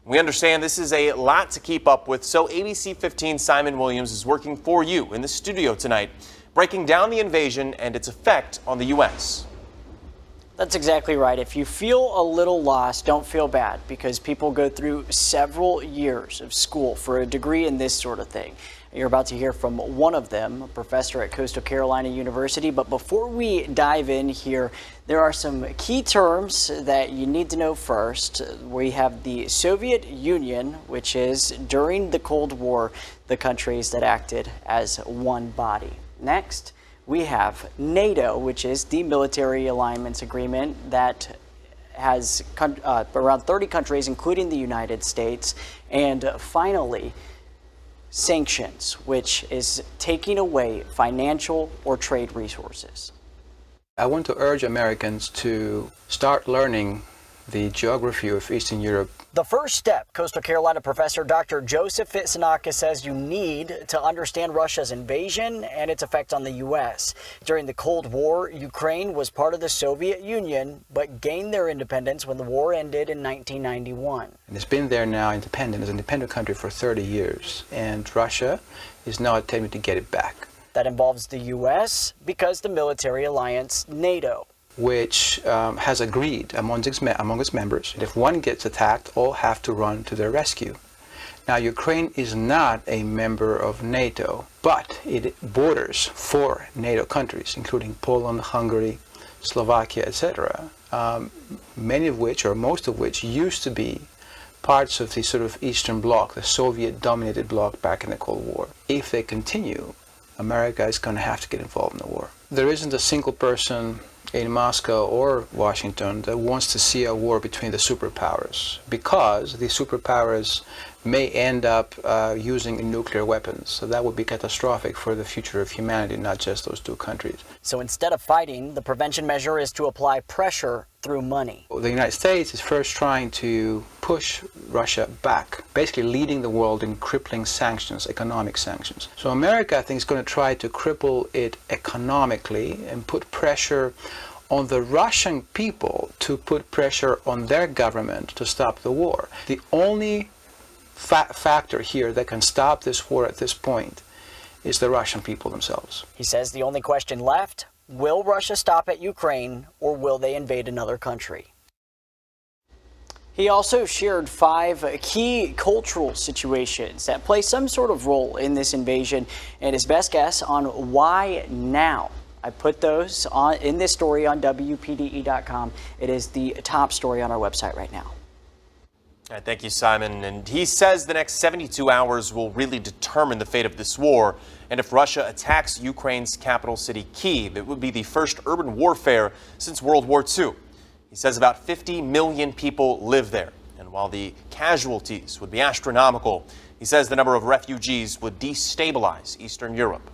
We understand this is a lot to keep up with, so ABC 15's Simon Williams is working for you in the studio tonight, breaking down the invasion and its effect on the U.S. That's exactly right. If you feel a little lost, don't feel bad, because people go through several years of school for a degree in this sort of thing. You're about to hear from one of them, a professor at Coastal Carolina University. But before we dive in here, there are some key terms that you need to know first. We have the Soviet Union, which is, during the Cold War, the countries that acted as one body. Next, we have NATO, which is the military alliance agreement that has around 30 countries, including the United States. And finally, sanctions, which is taking away financial or trade resources. I want to urge Americans to start learning the geography of Eastern Europe. The first step, Coastal Carolina professor Dr. Joseph Fitsanakis says you need to understand Russia's invasion and its effect on the U.S. During the Cold War, Ukraine was part of the Soviet Union, but gained their independence when the war ended in 1991. And it's been there now independent, as an independent country for 30 years. And Russia is now attempting to get it back. That involves the U.S. because the military alliance NATO, which has agreed among its members that if one gets attacked, all have to run to their rescue. Now, Ukraine is not a member of NATO, but it borders 4 NATO countries, including Poland, Hungary, Slovakia, etc., many of which, or most of which, used to be parts of the sort of Eastern Bloc, the Soviet-dominated bloc back in the Cold War. If they continue, America is going to have to get involved in the war. There isn't a single person in Moscow or Washington that wants to see a war between the superpowers, because the superpowers may end up using nuclear weapons. So that would be catastrophic for the future of humanity, not just those 2 countries. So instead of fighting, the prevention measure is to apply pressure through money. The United States is first trying to push Russia back, basically leading the world in crippling sanctions, economic sanctions. So America, I think, is going to try to cripple it economically and put pressure on the Russian people to put pressure on their government to stop the war. The only factor here that can stop this war at this point is the Russian people themselves. He says the only question left: will Russia stop at Ukraine, or will they invade another country? He also shared 5 key cultural situations that play some sort of role in this invasion, and his best guess on why now. I put those in this story on WPDE.com. It is the top story on our website right now. All right, thank you, Simon. And he says the next 72 hours will really determine the fate of this war. And if Russia attacks Ukraine's capital city, Kyiv, it would be the first urban warfare since World War II. He says about 50 million people live there. And while the casualties would be astronomical, he says the number of refugees would destabilize Eastern Europe.